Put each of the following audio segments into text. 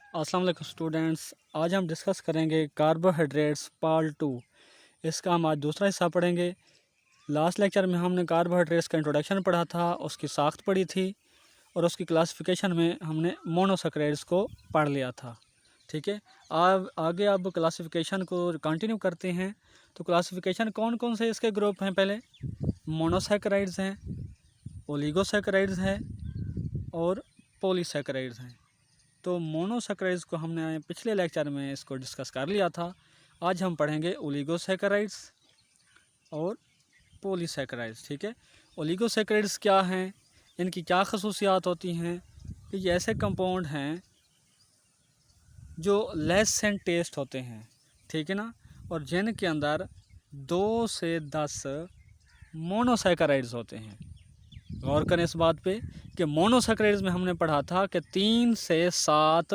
अस्सलाम वालेकुम स्टूडेंट्स। आज हम डिस्कस करेंगे कार्बोहाइड्रेट्स पार्ट 2। इसका हम आज दूसरा हिस्सा पढ़ेंगे। लास्ट लेक्चर में हमने कार्बोहाइड्रेट्स का इंट्रोडक्शन पढ़ा था, उसकी साख्त पढ़ी थी और उसकी क्लासिफिकेशन में हमने मोनोसैकराइड्स को पढ़ लिया था। ठीक है, अब क्लासिफिकेशन को कंटिन्यू करते हैं। तो क्लासिफिकेशन कौन कौन से इसके ग्रुप हैं? पहले मोनोसैकराइड्स हैं, ओलिगोसैकराइड्स हैं और पॉलीसैकराइड्स हैं। तो मोनोसैकराइड्स को हमने पिछले लेक्चर में इसको डिस्कस कर लिया था। आज हम पढ़ेंगे ओलिगोसैकराइड्स और पॉलीसैकराइड्स। ठीक है, ओलिगोसैकराइड्स क्या हैं, इनकी क्या खसूसियात होती हैं? कि ये ऐसे कंपाउंड हैं जो लेस एंड टेस्ट होते हैं, ठीक है ना, और जिनके अंदर 2 से 10 मोनोसैकराइड्स होते हैं। गौर करें इस बात पे कि मोनोसैकराइड्स में हमने पढ़ा था कि 3 से 7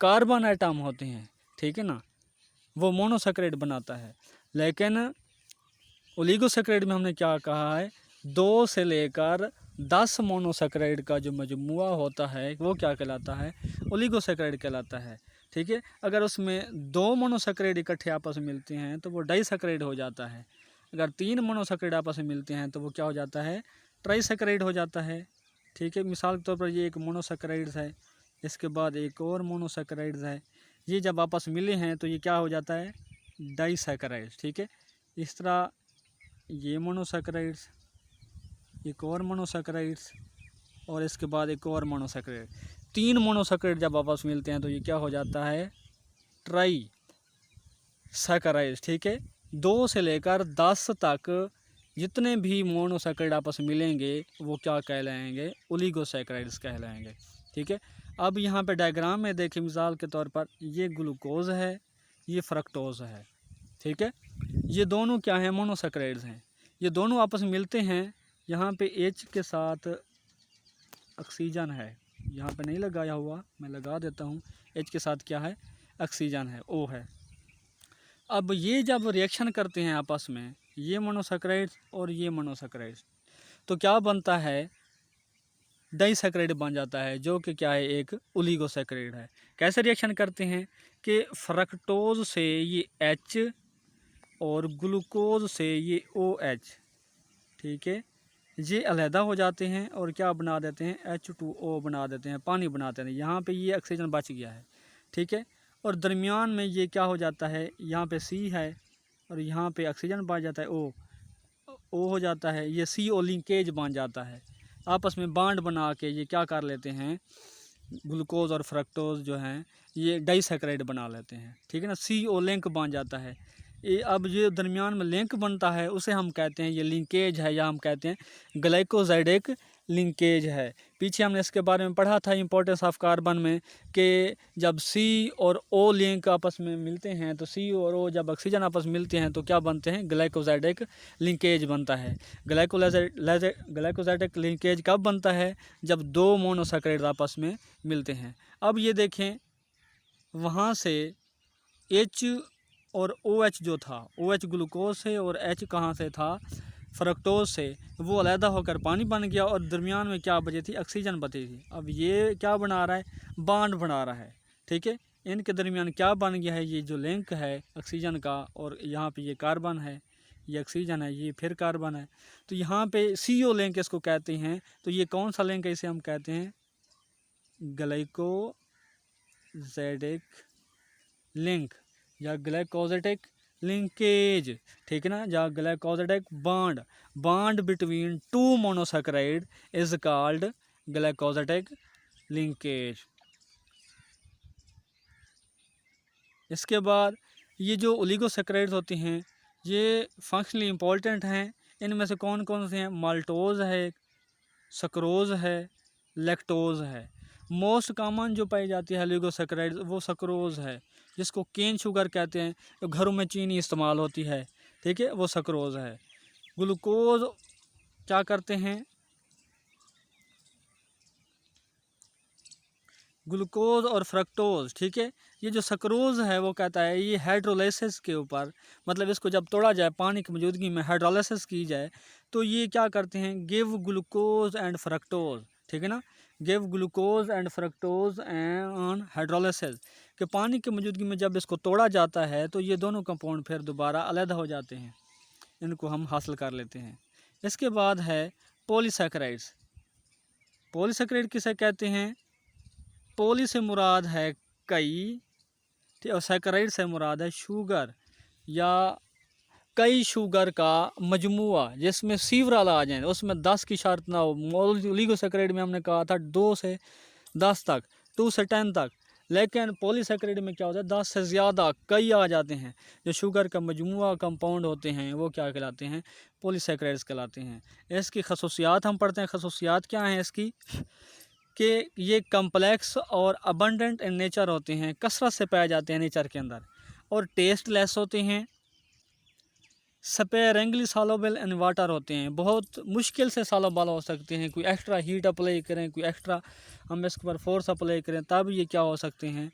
कार्बन आइटम होते हैं, ठीक है ना, वो मोनोसैकराइड बनाता है। लेकिन ओलिगोसैकराइड में हमने क्या कहा है, 2 से लेकर 10 मोनोसैकराइड का जो मजमुआ होता है वो क्या कहलाता है? ओलिगोसैकराइड कहलाता है। ठीक है, अगर उसमें 2 मोनोसैकराइड इकट्ठे आपस में मिलते हैं तो वो डाइसैकराइड हो जाता है। अगर 3 मोनोसैकराइड आपस में मिलते हैं तो वो क्या हो जाता है? ट्राइसैकराइड हो जाता है। ठीक है, मिसाल के तौर पर ये एक मोनोसैकराइड्स है, इसके बाद एक और मोनोसैकराइड्स है, ये जब आपस में मिले हैं तो ये क्या हो जाता है? डाइसैकराइड्स। ठीक है, इस तरह ये मोनोसैकराइड्स, एक और मोनोसैकराइड्स और इसके बाद एक और मोनोसैकराइड, 3 मोनोसैकराइड जब आपस में मिलते हैं तो ये क्या हो जाता है? Try saccharides. ठीक है, 2 से लेकर 10 तक जितने भी मोनोसैकराइड आपस में मिलेंगे वो क्या कहलाएंगे? ओलिगोसैकराइड्स कहलाएंगे। ठीक है, अब यहाँ पे डायग्राम में देखें, मिसाल के तौर पर ये ग्लूकोज है, ये फ्रक्टोज है। ठीक है, ये दोनों क्या हैं? मोनोसैकराइड्स हैं। ये दोनों आपस में मिलते हैं, यहाँ पे H के साथ ऑक्सीजन है, यहाँ पे नहीं लगाया हुआ, मैं लगा देता हूँ। H के साथ क्या है? ऑक्सीजन है, O है। अब ये जब रिएक्शन करते हैं आपस में, ये मोनोसैकराइड्स और ये मोनोसैकराइड्स, तो क्या बनता है? डाइसैकराइड बन जाता है, जो कि क्या है? एक ओलिगोसैकराइड है। कैसे रिएक्शन करते हैं कि फ्रक्टोज से ये H और ग्लूकोज से ये OH, ठीक है, ये अलहदा हो जाते हैं और क्या बना देते हैं? H2O बना देते हैं, पानी बनाते हैं। यहाँ पे ये ऑक्सीजन बच गया है, ठीक है, और दरमियान में ये क्या हो जाता है? यहाँ पे C है और यहाँ पे ऑक्सीजन बच जाता है, O हो जाता है, ये CO लिंकेज बन जाता है। आपस में बांड बना के ये क्या कर लेते हैं? ग्लूकोज और फ्रक्टोज जो हैं ये डाइसैकराइड बना लेते हैं। ठीक है ना, CO लिंक बन जाता है। ये अब ये दरमियान में लिंक बनता है, उसे हम कहते हैं ये लिंकेज है, या हम कहते हैं ग्लाइकोजाइडिक लिंकेज है। पीछे हमने इसके बारे में पढ़ा था इंपॉर्टेंस ऑफ कार्बन में कि जब C और O लिंक आपस में मिलते हैं तो C और O जब ऑक्सीजन आपस में मिलते हैं तो क्या बनते हैं? ग्लाइकोजाइडिक लिंकेज बनता है। ग्लाइकोजाइडिक लिंकेज कब बनता है? जब 2 मोनोसैकराइड आपस में मिलते हैं। अब ये देखें, वहाँ से H और OH जो था, OH ग्लूकोज से और H कहाँ से था? फ्रक्टोज से। वो अलहदा होकर पानी बन गया और दरमियान में क्या बची थी? ऑक्सीजन बची थी। अब ये क्या बना रहा है? बांड बना रहा है। ठीक है, इनके दरमियान क्या बन गया है? ये जो लिंक है ऑक्सीजन का, और यहाँ पे ये कार्बन है, ये ऑक्सीजन है, ये फिर कार्बन है, तो यहाँ पे CO लिंक इसको कहते हैं। तो ये कौन सा लिंक है? इसे हम कहते हैं ग्लाइकोजाइडिक लिंक या ग्लाइकोजाइडिक लिंकेज। ठीक है ना, या glycosidic bond between 2 monosaccharide is called glycosidic linkage. इसके बाद ये जो ओलिगोसैकराइड्स होते हैं ये फंक्शनली इम्पोर्टेंट हैं। इनमें से कौन कौन से हैं? माल्टोज है, सक्रोज है, लैक्टोज है। मोस्ट कॉमन जो पाई जाती है ओलिगोसैकराइड्स वो सक्रोज है, जिसको केन शुगर कहते हैं, जो घरों में चीनी इस्तेमाल होती है। ठीक है, वो सक्रोज है। ग्लूकोज क्या करते हैं? ग्लूकोज और फ्रक्टोज, ठीक है, ये जो सक्रोज है वो कहता है ये हाइड्रोलाइसिस के ऊपर, मतलब इसको जब तोड़ा जाए पानी की मौजूदगी में हाइड्रोलाइसिस की जाए तो ये क्या करते हैं? Give glucose and fructose. ठीक है ना, give glucose and fructose on hydrolysis, कि पानी की मौजूदगी में जब इसको तोड़ा जाता है तो ये दोनों कंपाउंड फिर दोबारा अलग हो जाते हैं, इनको हम हासिल कर लेते हैं। इसके बाद है पॉलीसैकेराइड्स। पॉलीसैकेराइड किसे कहते हैं? पॉली से मुराद है कई, और सैकेराइड से मुराद है शुगर या कई शुगर का मजमुआ, जिसमें सीवरल आ जाए, उसमें 10 की शर्त ना हो। ओलिगोसैकेराइड में हमने कहा था 2 से 10 तक, 2 से 10 तक, लेकिन पॉलीसैकेराइड में क्या होता है 10 से ज़्यादा कई आ जाते हैं। जो शुगर का मजमुआ कंपाउंड होते हैं वो क्या कहलाते हैं? पॉलीसैकेराइड्स कहलाते हैं। इसकी खसूसियात हम पढ़ते हैं। खसूसियात क्या हैं इसकी? कि ये कम्प्लेक्स और अबंडेंट इन नेचर होते हैं, कसरत से पाए जाते हैं नेचर के अंदर, और टेस्ट लेस होते हैं। स्पेयरिंगली सॉल्युबल इन वाटर होते हैं, बहुत मुश्किल से सॉल्युबल हो सकते हैं। कोई एक्स्ट्रा हीट अप्लाई करें, कोई एक्स्ट्रा हम इसके ऊपर फोर्स अप्लाई करें, तब ये क्या हो सकते हैं?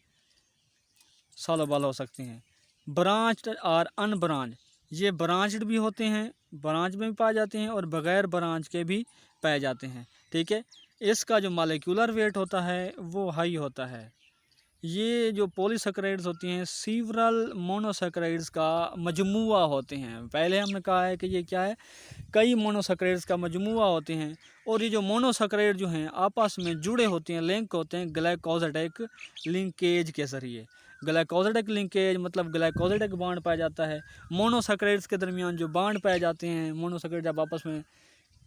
सॉल्युबल हो सकते हैं। ब्रांच्ड और अनब्रांच, ये ब्रांच्ड भी होते हैं, ब्रांच में भी पाए जाते हैं, और बग़ैर ब्रांच के भी पाए जाते हैं। ठीक है, इसका जो मॉलिक्यूलर वेट होता है वो हाई होता है। ये जो पॉलीसैकेराइड्स होती हैं सीवरल मोनोसैकेराइड्स का मजमुआ होते हैं। पहले हमने कहा है कि ये क्या है? कई मोनोसैकेराइड्स का मजमुआ होते हैं, और ये जो मोनोसैकेराइड जो हैं आपस में जुड़े होते हैं, लिंक होते हैं ग्लाइकोसिडिक लिंकेज के ज़रिए। ग्लाइकोसिडिक लिंकेज मतलब ग्लाइकोसिडिक बॉन्ड पाया जाता है। मोनोसैकेराइड्स के दरमियान जो बॉन्ड पाए जाते हैं, मोनोसैकेराइड जब आपस में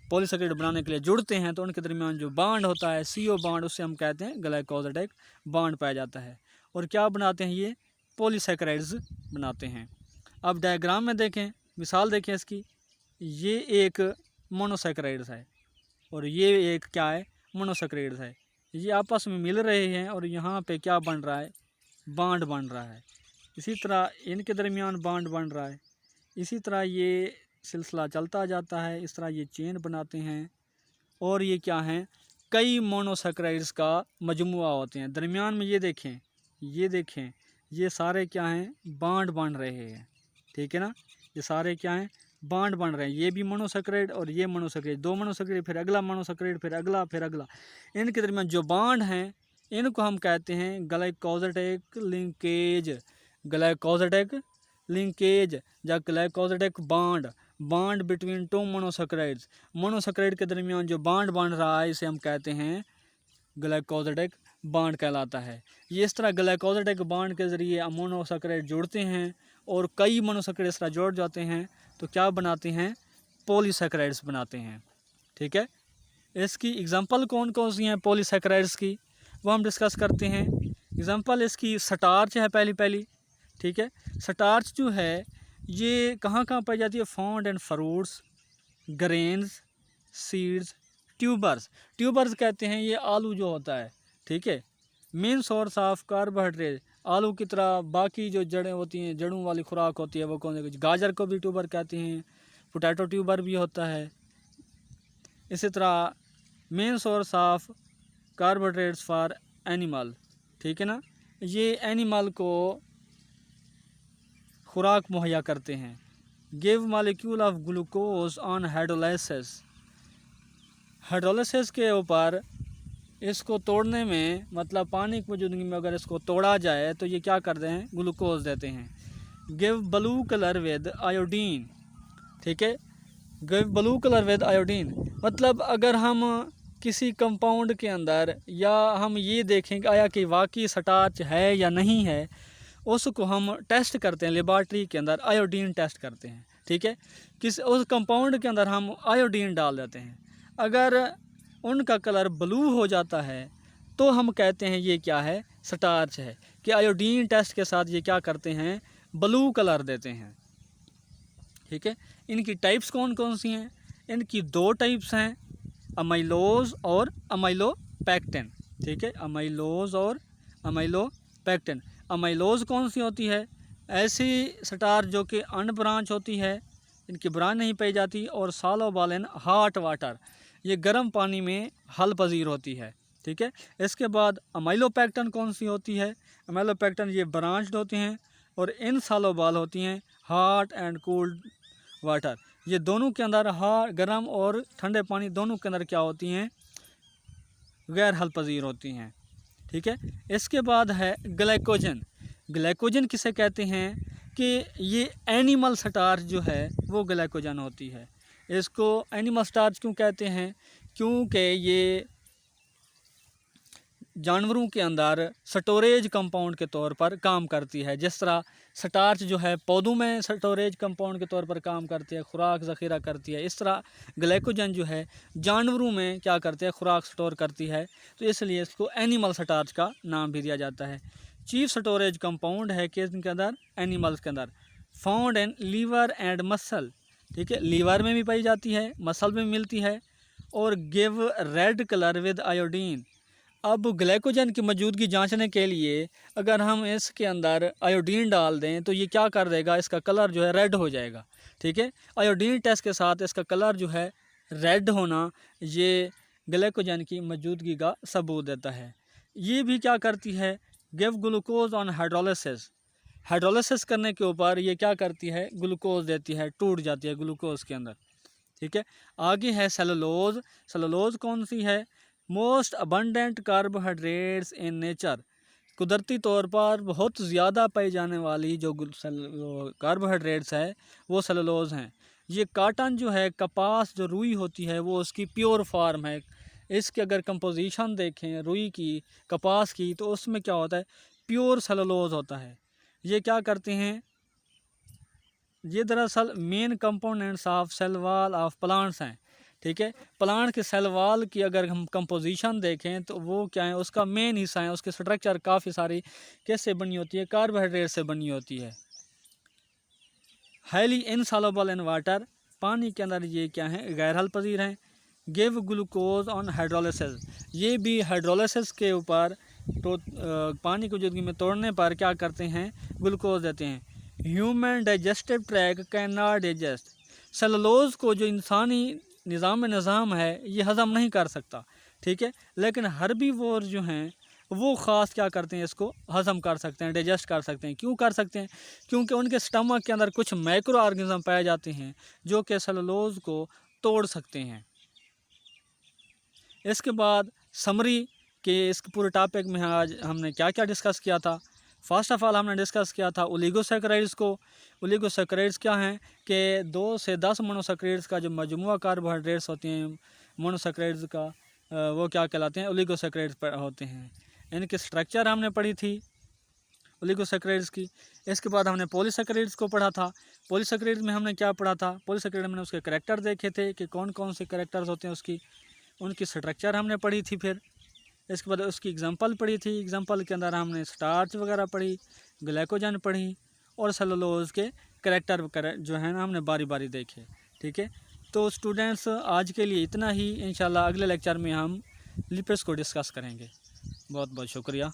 पॉलीसैकेराइड बनाने के लिए जुड़ते हैं तो उनके दरमियान जो बॉन्ड होता है CO बॉन्ड, उससे हम कहते हैं ग्लाइकोसिडिक बॉन्ड पाया जाता है। और क्या बनाते हैं? ये पॉलीसैकेराइड्स बनाते हैं। अब डायग्राम में देखें, मिसाल देखें इसकी। ये एक मोनोसैकेराइड्स है और ये एक क्या है? मोनोसैकेराइड्स है। ये आपस में मिल रहे हैं और यहाँ पे क्या बन रहा है? बॉन्ड बन रहा है। इसी तरह इनके दरमियान बॉन्ड बन रहा है। इसी तरह ये सिलसिला चलता जाता है। इस तरह ये चेन बनाते हैं, और ये क्या हैं? कई मोनोसैकेराइड्स का मजमुआ होते हैं। दरमियान में ये देखें, ये सारे क्या हैं? बॉन्ड बन रहे हैं। ठीक है ना, ये सारे क्या हैं? बॉन्ड बन रहे हैं। ये भी मोनोसैकेराइड और ये मोनोसैकेराइड, 2 मोनोसैकेराइड, फिर अगला मोनोसैकेराइड, फिर अगला, फिर अगला। इनके दरमियान जो बॉन्ड हैं इनको हम कहते हैं ग्लाइकोसिडिक लिंकेज। ग्लाइकोसिडिक लिंकेज या glycosidic bond between 2 monosaccharides. Monosaccharide के दरमियान जो बॉन्ड बन रहा है इसे हम कहते हैं ग्लाइकोसिडिक बॉन्ड कहलाता है। ये इस तरह ग्लाइकोसिडिक बॉन्ड के ज़रिए मोनोसैकेराइड जुड़ते हैं, और कई मोनोसैकेराइड इस तरह जुड़ जाते हैं तो क्या बनाते हैं? पॉलीसैकेराइड्स बनाते हैं। ठीक है, इसकी एग्जांपल कौन कौन सी हैं पॉलीसैकेराइड्स की, वो हम डिस्कस करते हैं। एग्जांपल इसकी स्टार्च है पहली। ठीक है, स्टार्च जो है ये कहाँ कहाँ पाई जाती है? Found in fruits, grains, seeds, tubers कहते हैं ये आलू जो होता है। ठीक है, मेन सोर्स ऑफ कार्बोहाइड्रेट। आलू की तरह बाकी जो जड़ें होती हैं, जड़ों वाली खुराक होती है, वो कौन सी? गाजर को भी ट्यूबर कहते हैं, पोटैटो ट्यूबर भी होता है। इसी तरह main source of carbohydrates for animal. ठीक है ना, ये एनिमल को खुराक मुहैया करते हैं। Give molecule of glucose on hydrolysis. Hydrolysis के ऊपर इसको तोड़ने में, मतलब पानी की मौजूदगी में अगर इसको तोड़ा जाए तो ये क्या करते हैं? ग्लूकोज देते हैं। Give blue colour with iodine. ठीक है, give blue colour with iodine मतलब अगर हम किसी कंपाउंड के अंदर, या हम ये देखें कि आया कि वाकई स्टार्च है या नहीं है, उसको हम टेस्ट करते हैं लेबॉर्ट्री के अंदर, आयोडीन टेस्ट करते हैं। ठीक है, उस कंपाउंड के अंदर हम आयोडीन डाल देते हैं। अगर उनका कलर ब्लू हो जाता है तो हम कहते हैं ये क्या है? स्टार्च है। कि आयोडीन टेस्ट के साथ ये क्या करते हैं? ब्लू कलर देते हैं। ठीक है, इनकी टाइप्स कौन कौन सी हैं? इनकी 2 टाइप्स हैं, अमाइलोज और अमाइलोपेक्टिन। ठीक है, अमाइलोज और अमाइलोपेक्टिन। अमाइलोज कौन सी होती है? ऐसी स्टार्च जो कि अनब्रांच होती है, इनकी ब्रांच नहीं पाई जाती, और सॉल्युबल इन हॉट वाटर, ये गर्म पानी में हल पजीर होती है। ठीक है, इसके बाद अमाइलोपेक्टिन कौन सी होती है? अमाइलोपेक्टिन ये ब्रांच्ड होती हैं और इनसॉल्युबल होती हैं हॉट एंड कोल्ड वाटर। ये दोनों के अंदर गर्म और ठंडे पानी दोनों के अंदर क्या होती हैं? गैर हल पजीर होती हैं। ठीक है, इसके बाद है ग्लाइकोजन। ग्लाइकोजन किसे कहते हैं कि ये एनिमल स्टार्च जो है वो ग्लाइकोजन होती है। इसको एनिमल स्टार्च क्यों कहते हैं? क्योंकि ये जानवरों के अंदर स्टोरेज कंपाउंड के तौर पर काम करती है। जिस तरह स्टार्च जो है पौधों में स्टोरेज कंपाउंड के तौर पर काम करती है, खुराक ज़ख़ीरा करती है, इस तरह ग्लाइकोजन जो है जानवरों में क्या करती है, खुराक स्टोर करती है। तो इसलिए इसको एनिमल स्टार्च का नाम भी दिया जाता है। चीफ स्टोरेज कंपाउंड है कि इनके अंदर, एनिमल्स के अंदर, found in liver and muscle. ठीक है, लीवर में भी पाई जाती है, मसल में मिलती है, और give red colour with iodine. अब ग्लाइकोजन की मौजूदगी जांचने के लिए अगर हम इसके अंदर आयोडीन डाल दें तो ये क्या कर देगा, इसका कलर जो है रेड हो जाएगा। ठीक है, आयोडीन टेस्ट के साथ इसका कलर जो है रेड होना ये ग्लाइकोजन की मौजूदगी का सबूत देता है। ये भी क्या करती है, give glucose on hydrolysis. Hydrolysis करने के ऊपर ये क्या करती है, ग्लूकोज देती है, टूट जाती है ग्लूकोज के अंदर। ठीक है, आगे है सेलुलोज। सेलुलोज कौन सी है? Most abundant carbohydrates in nature. कुदरती तौर पर बहुत ज़्यादा पाई जाने वाली जो कार्बोहाइड्रेट्स है वो सेलुलोज हैं। ये काटन जो है, कपास जो रुई होती है वो उसकी प्योर फार्म है। इसके अगर कंपोजिशन देखें रुई की, कपास की, तो उसमें क्या होता है, प्योर सेलुलोज होता है। ये क्या करते हैं, ये दरअसल main components of cell wall of plants हैं। ठीक है, प्लांट के सेल वॉल की अगर हम कंपोजिशन देखें तो वो क्या है, उसका मेन हिस्सा है, उसके स्ट्रक्चर काफ़ी सारी कैसे बनी होती है, कार्बोहाइड्रेट से बनी होती है। हाईली इनसॉल्युबल इन वाटर, पानी के अंदर ये क्या है, गैर हल पजीर हैं। गिव ग्लूकोज ऑन हाइड्रोलिसिस, ये भी हाइड्रोलिसिस के ऊपर तो पानी की मौजूदगी में तोड़ने पर क्या करते हैं, ग्लूकोज देते हैं। Human digestive track can not digest, cellulose को जो इंसानी निज़ाम है ये हज़म नहीं कर सकता। ठीक है, लेकिन हर्बीवोर जो हैं वो ख़ास क्या करते हैं, इसको हज़म कर सकते हैं, डाइजेस्ट कर सकते हैं। क्यों कर सकते हैं? क्योंकि उनके स्टमक के अंदर कुछ माइक्रो ऑर्गेनिज्म पाए जाते हैं जो कि सेलुलोज को तोड़ सकते हैं। इसके बाद समरी के इस पूरे टॉपिक में आज हमने क्या क्या डिस्कस किया था। फर्स्ट ऑफ ऑल हमने डिस्कस किया था ओलिगोसैकेराइड्स को। ओलिगोसैकेराइड्स क्या हैं कि 2 से 10 मोनोसैकेराइड्स का जो मजमूआ कार्बोहाइड्रेट्स होते हैं मोनोसैकेराइड्स का, वो क्या कहलाते हैं, ओलिगोसैकेराइड्स होते हैं। इनकी स्ट्रक्चर हमने पढ़ी थी ओलिगोसैकेराइड्स की। इसके बाद हमने पॉलीसैकेराइड्स को पढ़ा था। पॉलीसैकेराइड्स में हमने क्या पढ़ा था, पॉलीसैकेराइड में उसके करैक्टर देखे थे कि कौन कौन से करैक्टर्स होते हैं उसकी, उनकी स्ट्रक्चर हमने पढ़ी थी। फिर इसके बाद उसकी एग्जांपल पढ़ी थी। एग्जांपल के अंदर हमने स्टार्च वगैरह पढ़ी, ग्लाइकोजन पढ़ी, और सेलुलोज के करैक्टर वगैरह जो है ना हमने बारी बारी देखे। ठीक है, तो स्टूडेंट्स आज के लिए इतना ही। इंशाल्लाह अगले लेक्चर में हम लिपिड्स को डिस्कस करेंगे। बहुत बहुत शुक्रिया।